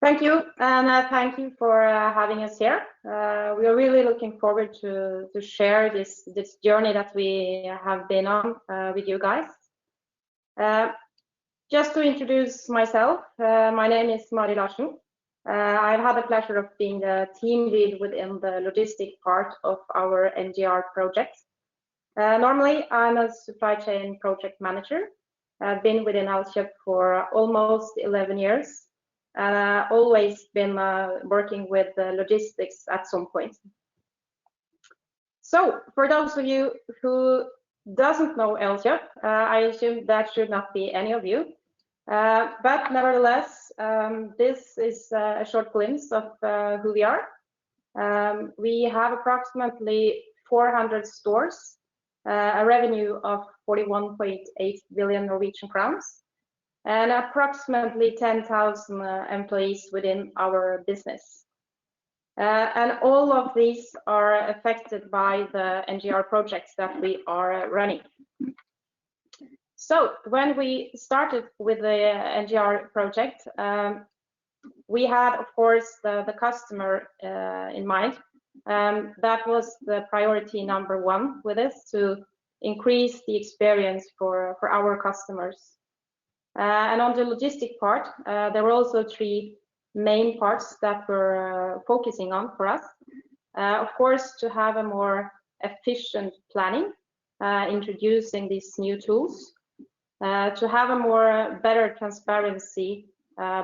Thank you, and thank you for having us here. We are really looking forward to share this journey that we have been on with you guys. Just to introduce myself, my name is Mari Larsen. I've had the pleasure of being the team lead within the logistic part of our NGR project. Normally, I'm a supply chain project manager. I've been within Elkjøp for almost 11 years. And always been working with logistics at some point. So for those of you who doesn't know Elkjøp, I assume that should not be any of you. But nevertheless, this is a short glimpse of who we are. We have approximately 400 stores, a revenue of 41.8 billion Norwegian crowns, and approximately 10,000 employees within our business. And all of these are affected by the NGR projects that we are running. So when we started with the NGR project, we had, of course, the customer in mind. That was the priority number one with us, to increase the experience for our customers. And on the logistic part, there were also three main parts that we're focusing on for us. Of course, to have a more efficient planning, introducing these new tools, to have a more better transparency,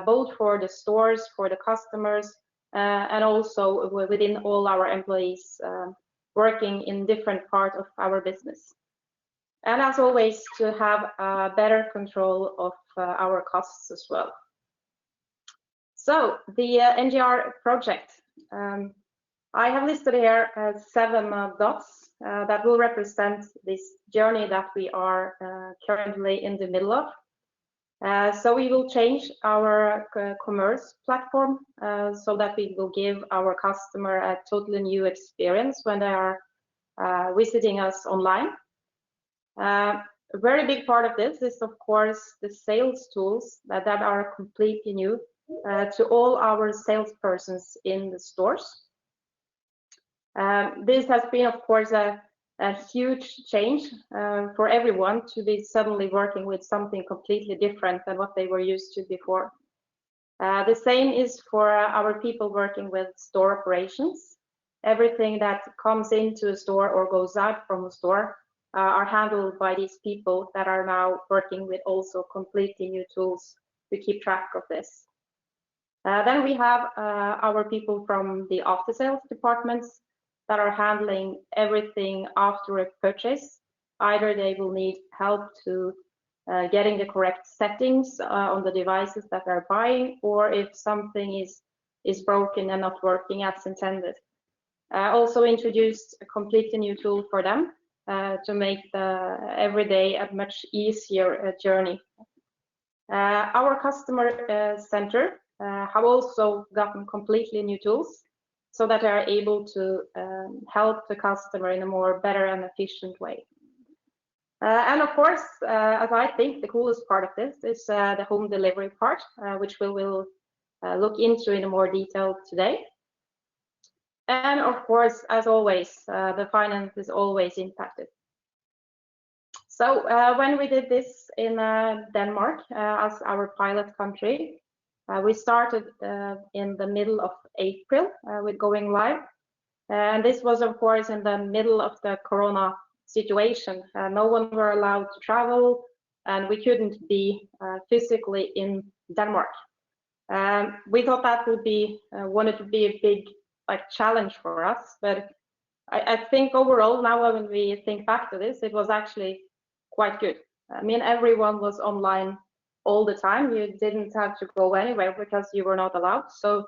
both for the stores, for the customers, and also within all our employees working in different parts of our business. And as always, to have a better control of our costs as well. So the NGR project, I have listed here 7 dots that will represent this journey that we are currently in the middle of. So we will change our commerce platform so that we will give our customer a totally new experience when they are visiting us online. A very big part of this is, of course, the sales tools that are completely new to all our salespersons in the stores. This has been, of course, a huge change for everyone to be suddenly working with something completely different than what they were used to before. The same is for our people working with store operations. Everything that comes into a store or goes out from a store are handled by these people that are now working with also completely new tools to keep track of this. Then we have our people from the after sales departments that are handling everything after a purchase. Either they will need help to getting the correct settings on the devices that they're buying, or if something is broken and not working as intended. Also introduced a completely new tool for them to make the everyday a much easier journey. Our customer center have also gotten completely new tools so that they are able to help the customer in a more better and efficient way. And of course, as I think the coolest part of this is the home delivery part, which we will look into in more detail today. And of course, as always, the finance is always impacted. So when we did this in Denmark as our pilot country, we started in the middle of April with going live. And this was, of course, in the middle of the Corona situation. No one were allowed to travel, and we couldn't be physically in Denmark. We thought that would be wanted to be a big challenge for us, but I think overall now when we think back to this, it was actually quite good. I mean, everyone was online all the time. You didn't have to go anywhere because you were not allowed. So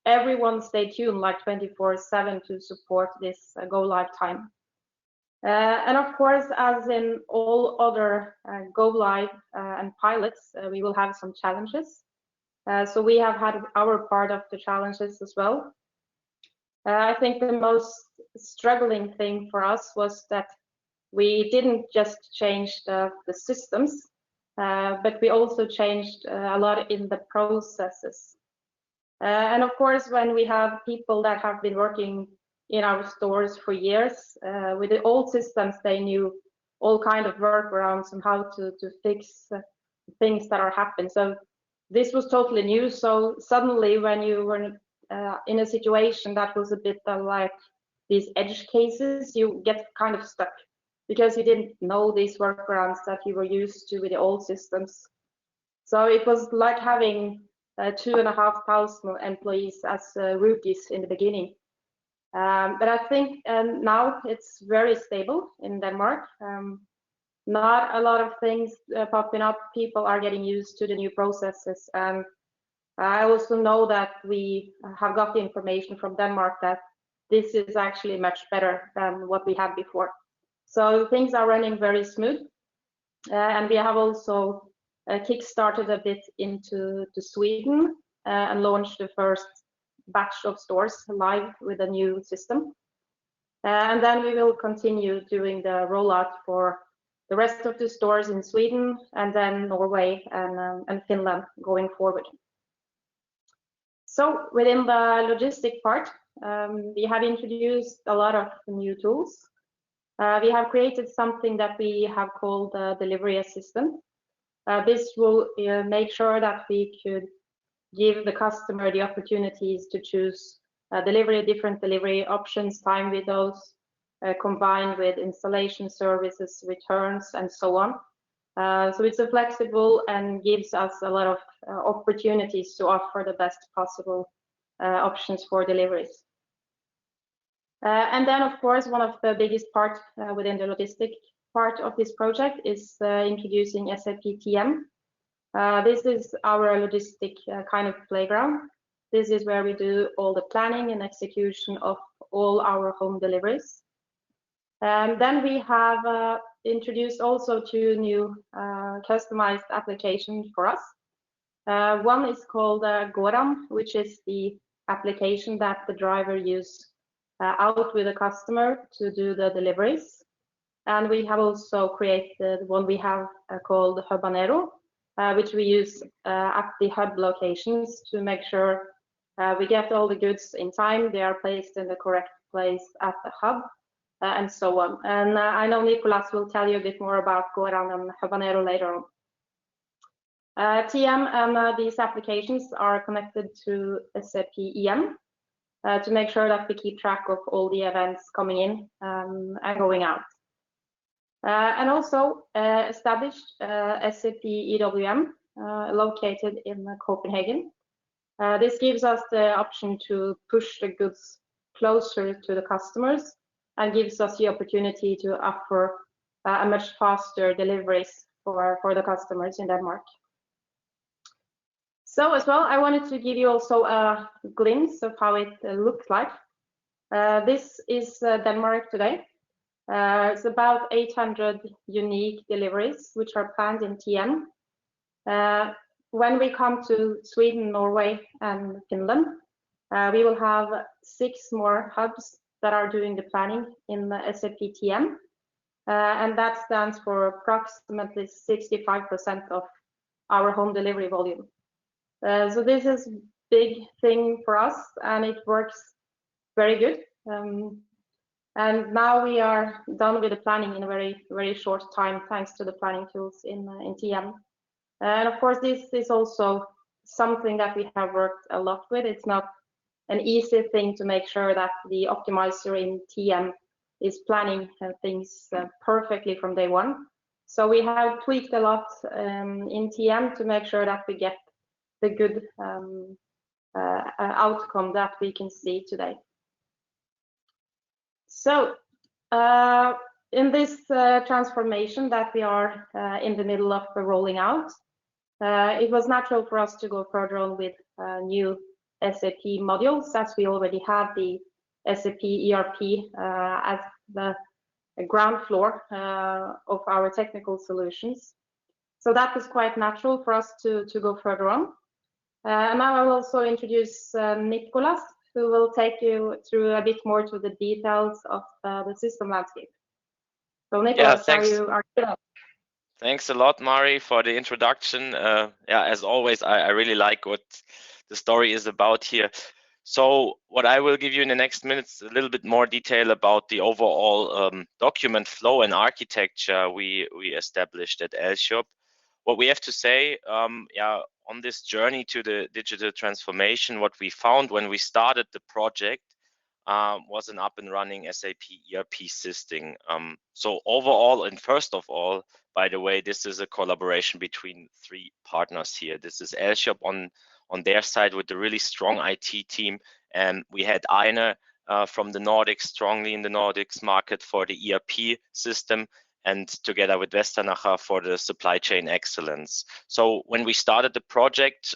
everyone stayed tuned like 24/7 to support this go live time. And of course, as in all other go live and pilots, we will have some challenges. So we have had our part of the challenges as well. I think the most struggling thing for us was that we didn't just change the systems, but we also changed a lot in the processes. And of course, when we have people that have been working in our stores for years, with the old systems, they knew all kind of workarounds and how to fix things that are happening. So this was totally new. So suddenly when you were in a situation that was a bit like these edge cases, you get kind of stuck because you didn't know these workarounds that you were used to with the old systems. So it was like having 2,500 employees as rookies in the beginning. But I think now it's very stable in Denmark. Not a lot of things popping up. People are getting used to the new processes. And I also know that we have got the information from Denmark that this is actually much better than what we had before. So things are running very smooth. And we have also kick-started a bit into Sweden and launched the first batch of stores live with a new system. And then we will continue doing the rollout for the rest of the stores in Sweden and then Norway and Finland going forward. So within the logistic part, we have introduced a lot of new tools. We have created something that we have called the delivery assistant. This will make sure that we could give the customer the opportunities to choose different delivery options, time windows, combined with installation services, returns, and so on. So it's a flexible and gives us a lot of opportunities to offer the best possible options for deliveries. And then, of course, one of the biggest parts within the logistic part of this project is introducing SAP TM. This is our logistic kind of playground. This is where we do all the planning and execution of all our home deliveries. Then we have introduced also 2 new customized applications for us. One is called Goran, which is the application that the driver uses out with the customer to do the deliveries. And we have also created one we have called Habanero, which we use at the hub locations to make sure we get all the goods in time, they are placed in the correct place at the hub, and so on. And I know Nicolas will tell you a bit more about Goran and Habanero later on. TM and these applications are connected to SAP EM to make sure that we keep track of all the events coming in and going out. And also established SAP EWM located in Copenhagen. This gives us the option to push the goods closer to the customers and gives us the opportunity to offer a much faster deliveries for the customers in Denmark. So as well, I wanted to give you also a glimpse of how it looks like. This is Denmark today. It's about 800 unique deliveries which are planned in TM. When we come to Sweden, Norway, and Finland, we will have 6 more hubs that are doing the planning in the SAP TM. And that stands for approximately 65% of our home delivery volume. So this is a big thing for us, and it works very good. And now we are done with the planning in a very, very short time, thanks to the planning tools in TM. And of course, this is also something that we have worked a lot with. It's not an easy thing to make sure that the optimizer in TM is planning things perfectly from day one. So we have tweaked a lot in TM to make sure that we get the good outcome that we can see today. So in this transformation that we are in the middle of rolling out, it was natural for us to go further on with new SAP modules, as we already have the SAP ERP as the ground floor of our technical solutions. So that was quite natural for us to go further on. And now I will also introduce Nicolas, who will take you through a bit more to the details of the system landscape. So Nicolas, Thanks a lot, Mari, for the introduction. Yeah, as always, I really like what the story is about here. So what I will give you in the next minutes, a little bit more detail about the overall document flow and architecture we established at Elshop. What we have to say, yeah, on this journey to the digital transformation, what we found when we started the project was an up and running SAP ERP system. So overall, and first of all, by the way, this is a collaboration between 3 partners here. This is Elshop on their side with a really strong IT team, and we had Eine from the Nordics, strongly in the Nordics market for the ERP system, and together with Westernacher for the supply chain excellence. So when we started the project,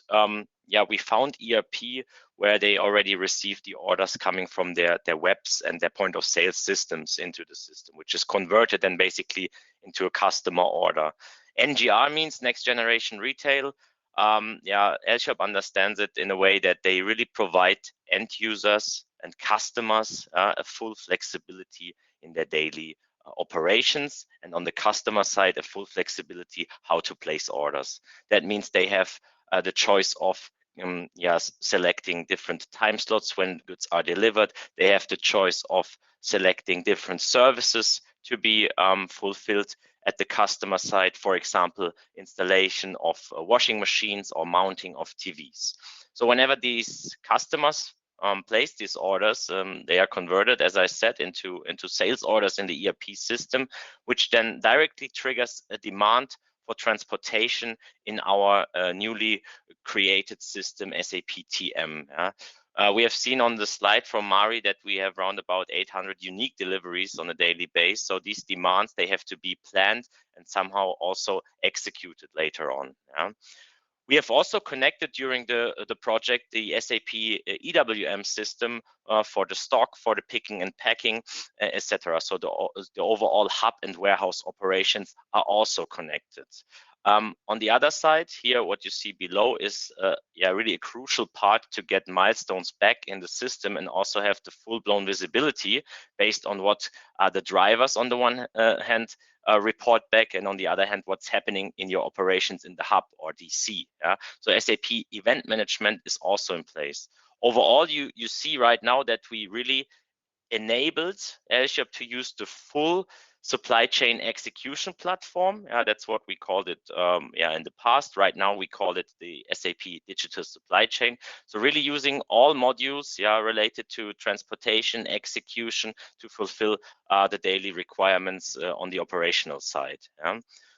yeah, we found ERP where they already received the orders coming from their webs and their point of sale systems into the system, which is converted then basically into a customer order. NGR means next generation retail. Yeah, Elshop understands it in a way that they really provide end users and customers a full flexibility in their daily operations, and on the customer side, a full flexibility how to place orders. That means they have the choice of yes, selecting different time slots when goods are delivered. They have the choice of selecting different services to be fulfilled at the customer side, for example, installation of washing machines or mounting of TVs. So whenever these customers place these orders, they are converted, as I said, into sales orders in the ERP system, which then directly triggers a demand for transportation in our newly created system, SAP TM. We have seen on the slide from Mari that we have around about 800 unique deliveries on a daily basis. So these demands, they have to be planned and somehow also executed later on. We have also connected during the project the SAP EWM system for the stock, for the picking and packing, etc. So the overall hub and warehouse operations are also connected. On the other side here, what you see below is yeah, really a crucial part to get milestones back in the system and also have the full-blown visibility based on what are the drivers on the one hand report back, and on the other hand, what's happening in your operations in the hub or DC. Yeah? So SAP event management is also in place. Overall, you see right now that we really enabled Elshop to use the full supply chain execution platform. That's what we called it in the past. Right now we call it the SAP Digital Supply Chain. So really using all modules related to transportation, execution to fulfill the daily requirements on the operational side.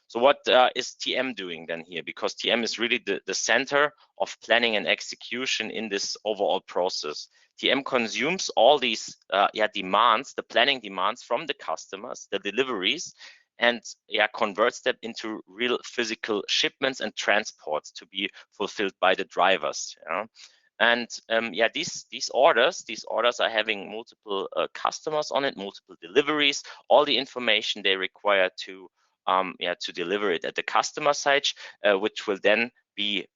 So what is TM doing then here? Because TM is really the center of planning and execution in this overall process. TM consumes all these demands, the planning demands from the customers, the deliveries, and converts them into real physical shipments and transports to be fulfilled by the drivers. And these orders are having multiple customers on it, multiple deliveries, all the information they require to deliver it at the customer side, which will then be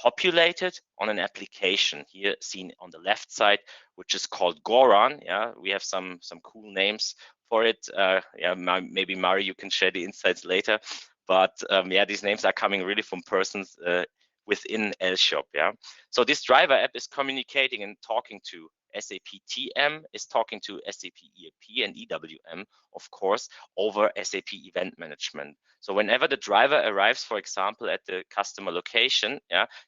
populated on an application here seen on the left side, which is called Goran. We have some cool names for it. Maybe Mari, you can share the insights later. But these names are coming really from persons within Elshop. So this driver app is communicating and talking to SAP TM, is talking to SAP ERP and EWM, of course, over SAP Event Management. So whenever the driver arrives, for example, at the customer location,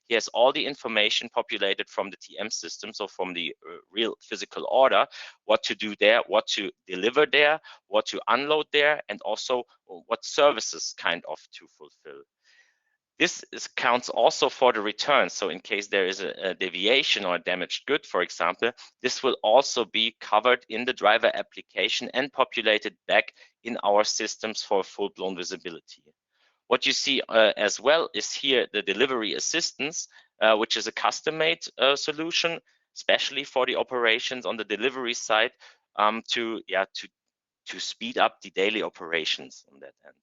he has all the information populated from the TM system, so from the real physical order, what to do there, what to deliver there, what to unload there, and also what services kind of to fulfill. This counts also for the return. So in case there is a deviation or a damaged good, for example, this will also be covered in the driver application and populated back in our systems for full-blown visibility. What you see as well is here the delivery assistance, which is a custom-made solution, especially for the operations on the delivery side, to speed up the daily operations on that end.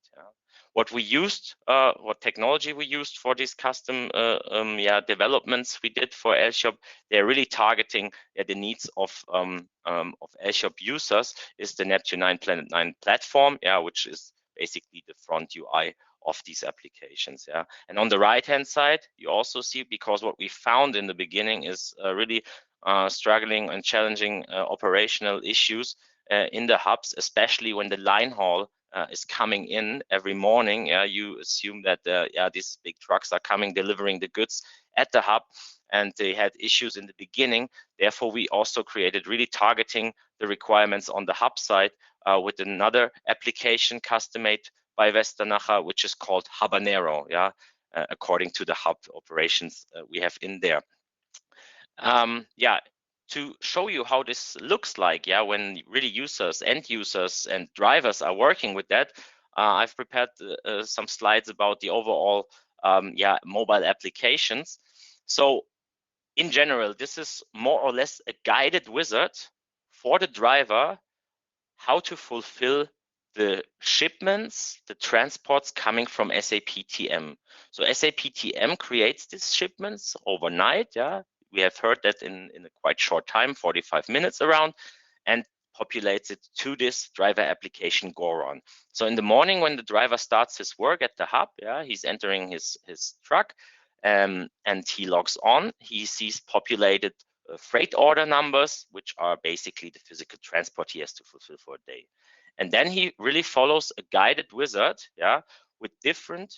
What we used, what technology we used for these custom developments we did for Elshop, they're really targeting the needs of Elshop users, is the Neptune 9 Planet 9 platform, which is basically the front UI of these applications. Yeah, and on the right hand side, you also see, because what we found in the beginning is really struggling and challenging operational issues in the hubs, especially when the line haul is coming in every morning. Yeah, you assume that yeah, these big trucks are coming delivering the goods at the hub, and they had issues in the beginning. Therefore, we also created really targeting the requirements on the hub side with another application custom-made by Westernacher, which is called Habanero. Yeah, according to the hub operations we have in there. Yeah, to show you how this looks like, yeah, when really users, end users, and drivers are working with that, I've prepared some slides about the overall, yeah, mobile applications. So in general, this is more or less a guided wizard for the driver how to fulfill the shipments, the transports coming from SAP TM. So SAP TM creates these shipments overnight. Yeah, we have heard that in a quite short time, 45 minutes around, and populates it to this driver application Goron. So in the morning, when the driver starts his work at the hub, yeah, he's entering his truck, and he logs on. He sees populated freight order numbers, which are basically the physical transport he has to fulfill for a day. And then he really follows a guided wizard, yeah, with different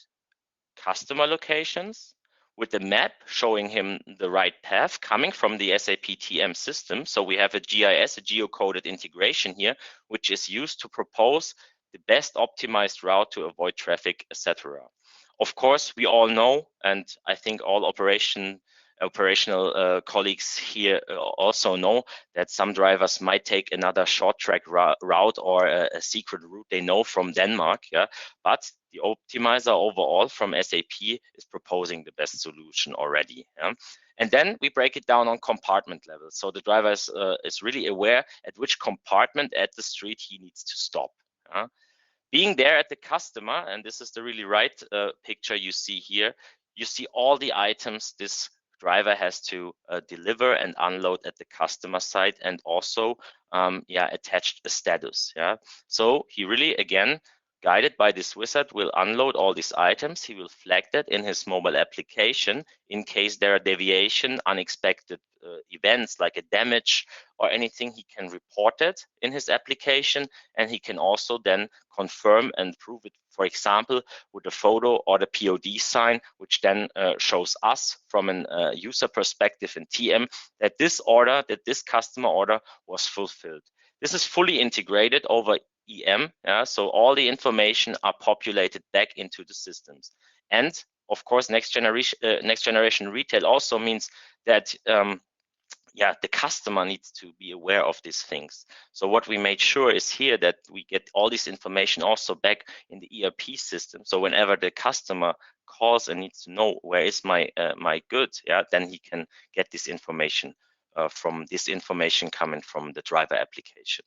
customer locations, with the map showing him the right path coming from the SAP TM system. So we have a GIS, a geocoded integration here, which is used to propose the best optimized route to avoid traffic, etc. Of course, we all know, and I think all operational colleagues here also know, that some drivers might take another short track route or a secret route they know from Denmark. Yeah, but the optimizer overall from SAP is proposing the best solution already. Yeah? And then we break it down on compartment level. So the driver is really aware at which compartment at the street he needs to stop. Yeah? Being there at the customer, and this is the really right picture you see here, you see all the items this driver has to deliver and unload at the customer side, and also yeah, attached a status. Yeah, so he really, again, guided by this wizard, will unload all these items. He will flag that in his mobile application in case there are deviation, unexpected events like a damage or anything. He can report it in his application, and he can also then confirm and prove it, for example, with a photo or the POD sign, which then shows us from a user perspective in TM that this order, that this customer order was fulfilled. This is fully integrated over EM, yeah, so all the information are populated back into the systems. And of course, next generation retail also means that yeah, the customer needs to be aware of these things. So what we made sure is here that we get all this information also back in the ERP system. So whenever the customer calls and needs to know where is my my goods, yeah, then he can get this information from this information coming from the driver application.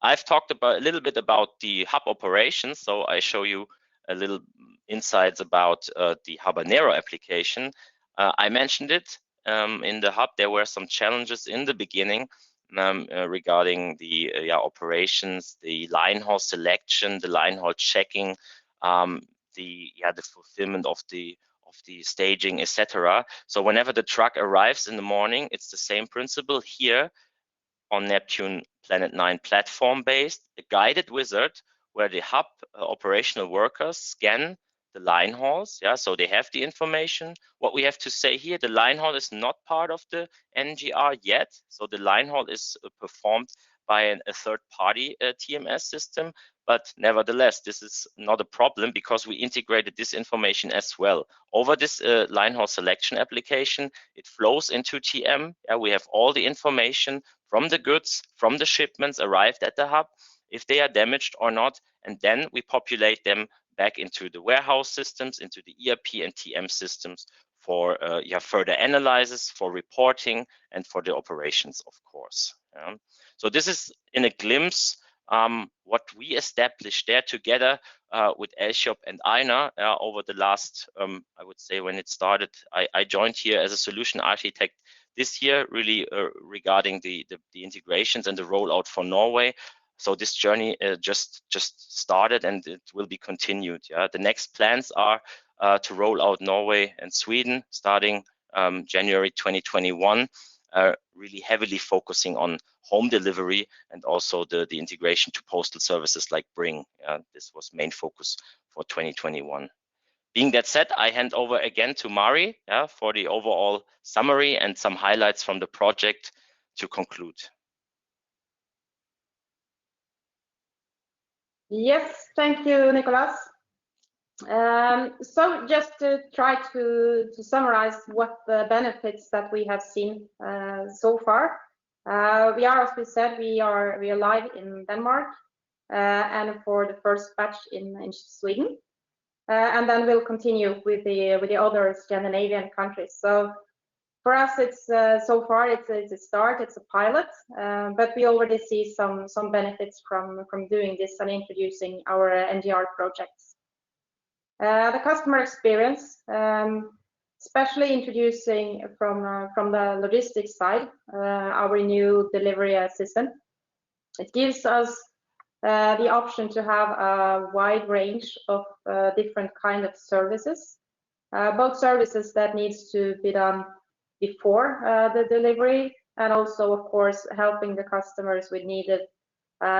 I've talked about a little bit about the hub operations, so I show you a little insights about the Habanero application. I mentioned it in the hub. There were some challenges in the beginning regarding the yeah, operations, the line haul selection, the line haul checking, the fulfillment of the staging, etc. So whenever the truck arrives in the morning, it's the same principle here on Neptune Planet 9 platform based, a guided wizard where the hub operational workers scan the line hauls. Yeah, so they have the information. What we have to say here, the line haul is not part of the NGR yet. So the line haul is performed by a third party TMS system. But nevertheless, this is not a problem because we integrated this information as well. Over this line haul selection application, it flows into TM. Yeah, we have all the information from the goods, from the shipments arrived at the hub, if they are damaged or not, and then we populate them back into the warehouse systems, into the ERP and TM systems for further analysis, for reporting, and for the operations, of course. Yeah. So this is in a glimpse what we established there together with Elshop and Einar over the last, I would say when it started, I joined here as a solution architect this year, really regarding the integrations and the rollout for Norway. So this journey just started, and it will be continued. Yeah, the next plans are to roll out Norway and Sweden starting January 2021, really heavily focusing on home delivery and also the integration to postal services like Bring. This was main focus for 2021. Being that said, I hand over again to Mari for the overall summary and some highlights from the project to conclude. Yes, thank you, Nicolas. So just to try to summarize what the benefits that we have seen so far. We are, as we said, we are live in Denmark and for the first batch in Sweden. And then we'll continue with the other Scandinavian countries. So for us, it's so far it's a start, it's a pilot, but we already see some benefits from doing this and introducing our NGR projects. The customer experience, especially introducing from the logistics side, our new delivery assistant. It gives us the option to have a wide range of different kind of services, both services that needs to be done before the delivery, and also, of course, helping the customers with needed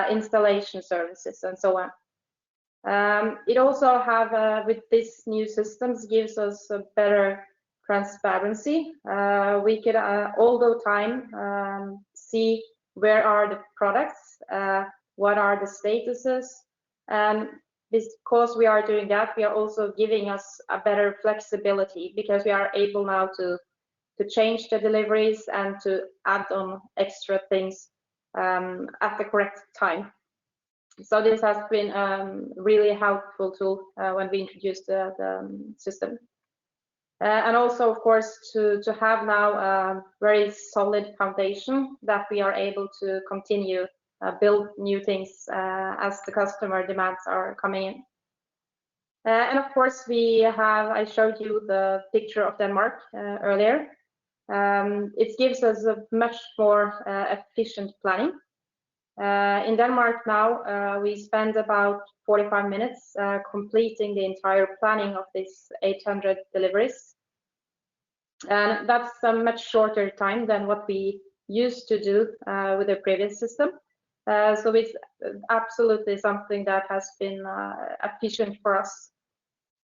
installation services and so on. It also have, with this new systems, gives us a better transparency. We could all the time see where are the products, what are the statuses, and because we are doing that, we are also giving us a better flexibility, because we are able now to change the deliveries and to add on extra things at the correct time. So this has been really helpful tool when we introduced the system. And also, of course, to have now a very solid foundation that we are able to continue build new things as the customer demands are coming in. And of course, I showed you the picture of Denmark earlier. It gives us a much more efficient planning. In Denmark now, we spend about 45 minutes completing the entire planning of these 800 deliveries. And that's a much shorter time than what we used to do with the previous system. So it's absolutely something that has been efficient for us.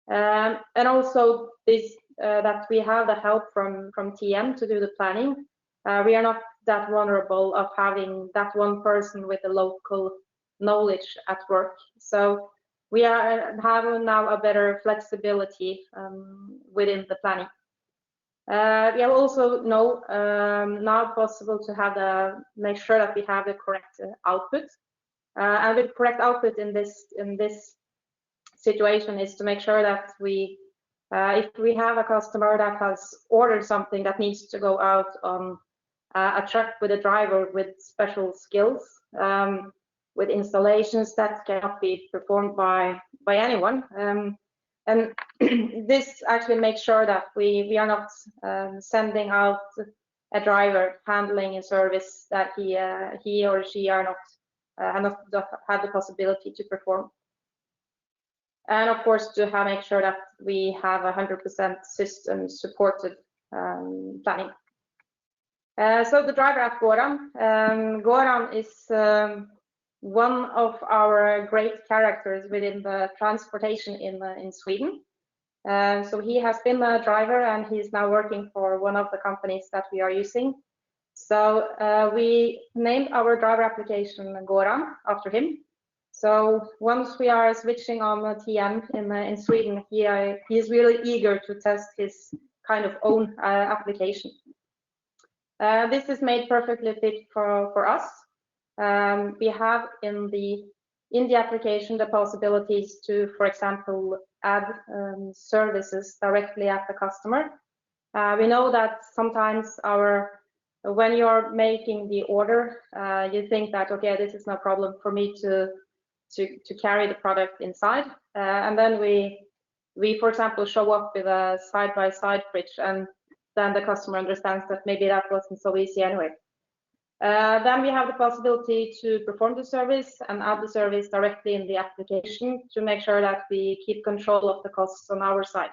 And also this that we have the help from TM to do the planning. We are not that vulnerable of having that one person with the local knowledge at work. So we have now a better flexibility within the planning. We have also now possible to have make sure that we have the correct output. And with correct output in this situation is to make sure that if we have a customer that has ordered something that needs to go out on a truck with a driver with special skills, with installations that cannot be performed by anyone. And this actually makes sure that we are not sending out a driver handling a service that he or she are not have the possibility to perform. And of course, to make sure that we have 100% system supported planning. So the driver app Goran. Goran is one of our great characters within the transportation in Sweden. So he has been a driver and he's now working for one of the companies that we are using. So we named our driver application Goran after him. So once we are switching on TM in Sweden, he is really eager to test his kind of own application. This is made perfectly fit for us. We have in the application the possibilities to, for example, add services directly at the customer. We know that sometimes when you are making the order, you think that, okay, this is no problem for me to carry the product inside, and then we for example show up with a side-by-side fridge, and then the customer understands that maybe that wasn't so easy anyway. Then we have the possibility to perform the service and add the service directly in the application to make sure that we keep control of the costs on our side.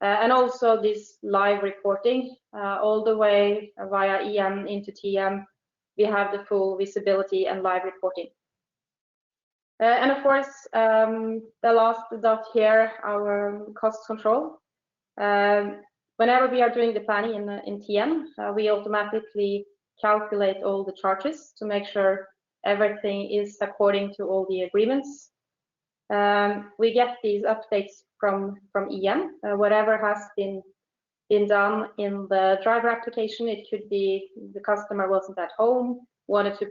And also this live reporting all the way via EM into TM. We have the full visibility and live reporting. And of course, the last dot here, our cost control. Whenever we are doing the planning in TM, we automatically calculate all the charges to make sure everything is according to all the agreements. We get these updates from EM, whatever has been done in the driver application. It could be the customer wasn't at home, wanted to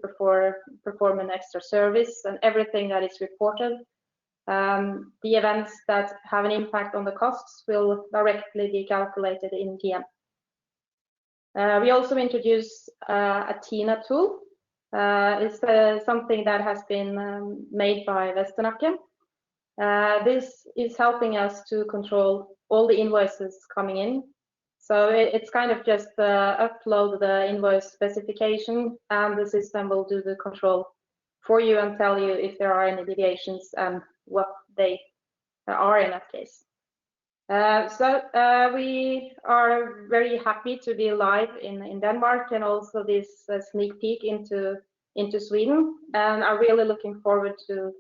perform an extra service, and everything that is reported. The events that have an impact on the costs will directly be calculated in TM. We also introduced a TINA tool. It's something that has been made by Westernacher. This is helping us to control all the invoices coming in. So it's kind of just upload the invoice specification, and the system will do the control for you and tell you if there are any deviations and what they are in that case. So we are very happy to be live in Denmark, and also this sneak peek into Sweden, and are really looking forward to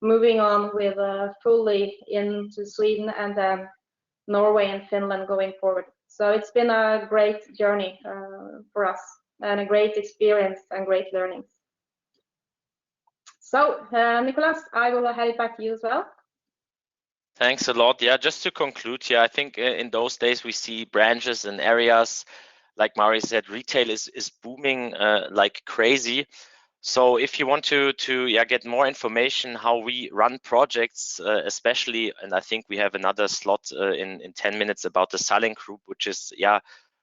moving on with fully into Sweden and then Norway and Finland going forward. So it's been a great journey for us, and a great experience and great learnings. So Nicholas, I will hand it back to you as well. Thanks a lot. Yeah, just to conclude, yeah, I think in those days we see branches and areas, like Mari said, retail is booming like crazy. So if you want to get more information how we run projects, especially, and I think we have another slot in 10 minutes about the Salling group, which is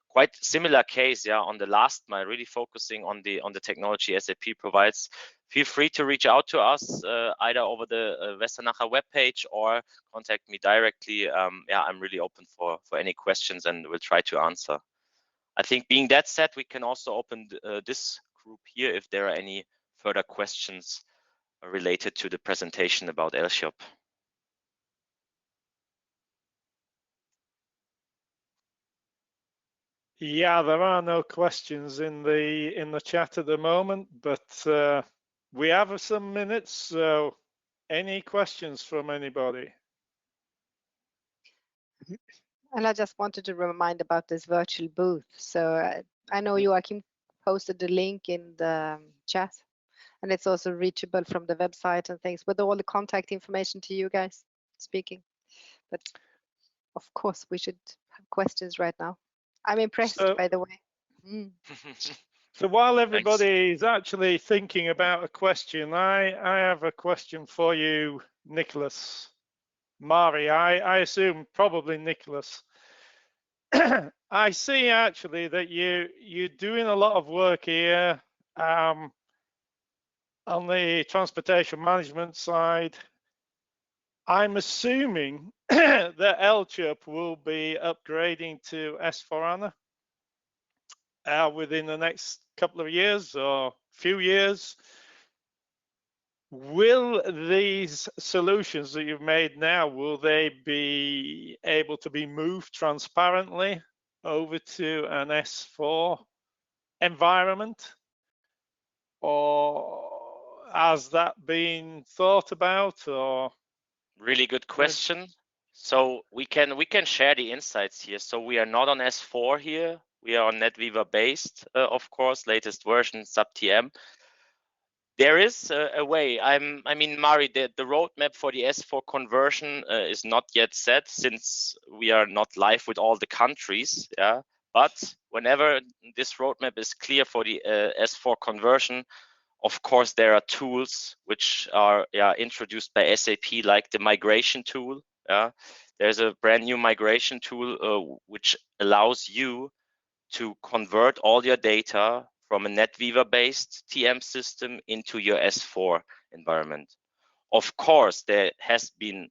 quite similar case on the last mile, really focusing on the technology SAP provides. Feel free to reach out to us either over the Westernacher webpage or contact me directly. I'm really open for any questions and we'll try to answer. I think being that said, we can also open this group here if there are any further questions related to the presentation about Elshop. Yeah, there are no questions in the chat at the moment, but we have some minutes, so any questions from anybody? And I just wanted to remind about this virtual booth. So I know Joachim posted the link in the chat, and it's also reachable from the website and things with all the contact information to you guys speaking. But of course, we should have questions right now. I'm impressed, by the way. Mm. So while everybody is actually thinking about a question, I have a question for you, Nicholas. Mari, I assume probably Nicholas. I see actually that you're doing a lot of work here on the transportation management side. I'm assuming that Elshop will be upgrading to S4HANA within the next couple of years or few years. Will these solutions that you've made now, will they be able to be moved transparently over to an S4 environment? Or has that been thought about? Or really good question. So we can share the insights here. So we are not on S4 here. We are on NetWeaver based, of course, latest version SAP TM. There is a way. I mean, Mari, the roadmap for the S4 conversion is not yet set, since we are not live with all the countries. Yeah, but whenever this roadmap is clear for the S4 conversion, of course there are tools which are introduced by SAP, like the migration tool. Yeah, there's a brand new migration tool which allows you to convert all your data from a NetWeaver-based TM system into your S4 environment. Of course, there has been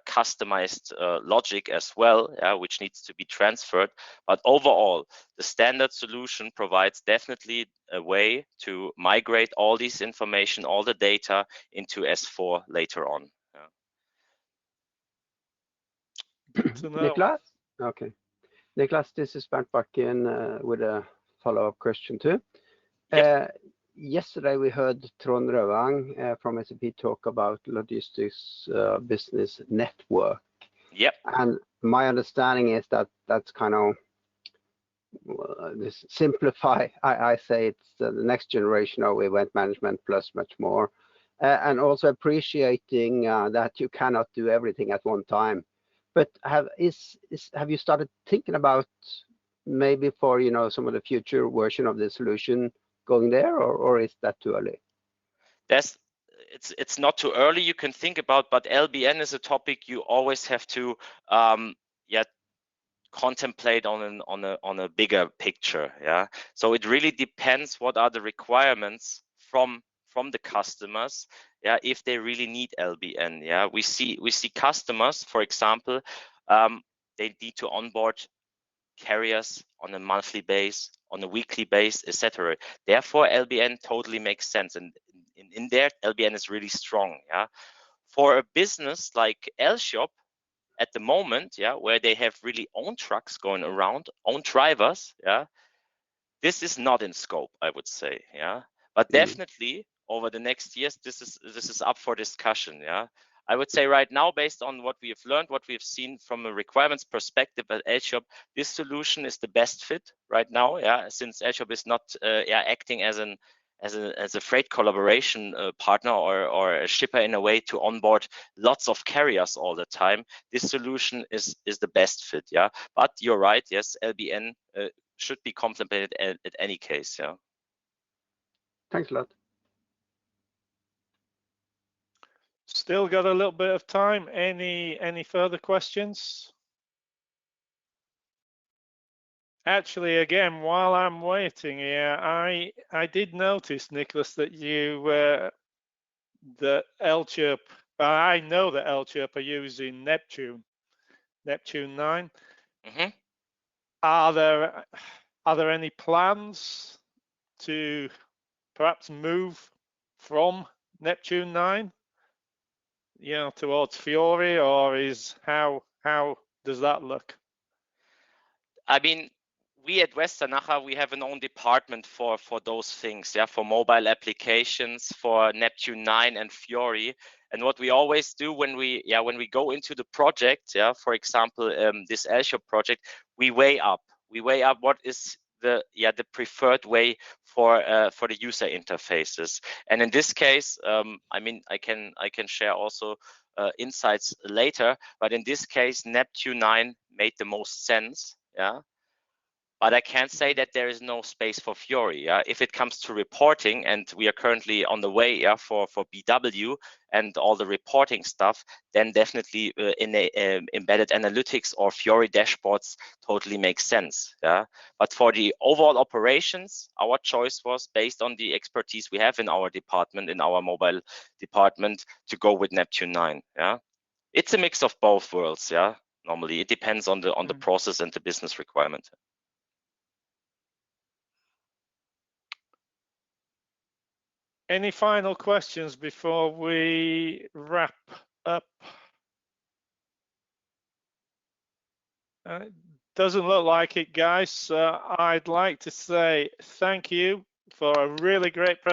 customized logic as well, which needs to be transferred. But overall, the standard solution provides definitely a way to migrate all this information, all the data into S4 later on. Good to know. Niklas? Okay. Niklas, this is Bernd Bakken with a follow-up question too. Yep. Yesterday we heard Trond Røvang from SAP talk about logistics business network. Yep. And my understanding is that that's kind of this simplify. I say it's the next generation of event management plus much more, and also appreciating that you cannot do everything at one time. But have you started thinking about maybe for some of the future version of the solution going there, or is that too early? It's not too early. You can think about, but LBN is a topic you always have to contemplate on a bigger picture. So it really depends what are the requirements from the customers. If they really need LBN. We see customers, for example, they need to onboard carriers on a monthly base, on a weekly base, etc. Therefore, LBN totally makes sense, and in there, LBN is really strong. For a business like Elshop, at the moment, where they have really own trucks going around, own drivers, this is not in scope, I would say. But definitely over the next years, this is up for discussion. I would say right now, based on what we have learned, what we have seen from a requirements perspective at Elshop, this solution is the best fit right now. Since Elshop is not acting as a freight collaboration partner or a shipper in a way to onboard lots of carriers all the time, this solution is the best fit. But you're right. Yes, LBN should be contemplated at any case. Thanks a lot. Still got a little bit of time. Any further questions? Actually, again, while I'm waiting here, I did notice, Niklas, that that Elshop, I know that Elshop are using Neptune 9. Mm-hmm. Are there any plans to perhaps move from Neptune 9, towards Fiori, or how does that look? I mean, we at Westernacher, we have an own department for those things, for mobile applications, for Neptune 9 and Fiori. And what we always do when we go into the project, for example, this Elshop project, we weigh up what is the preferred way for the user interfaces. And in this case, I mean, I can share also insights later, but in this case, Neptune 9 made the most sense. But I can't say that there is no space for Fiori. If it comes to reporting, and we are currently on the way for BW and all the reporting stuff, then definitely embedded analytics or Fiori dashboards totally makes sense. But for the overall operations, our choice was based on the expertise we have in our department, in our mobile department, to go with Neptune 9. It's a mix of both worlds. Normally, it depends on the process and the business requirement. Any final questions before we wrap up? Doesn't look like it, guys. I'd like to say thank you for a really great presentation.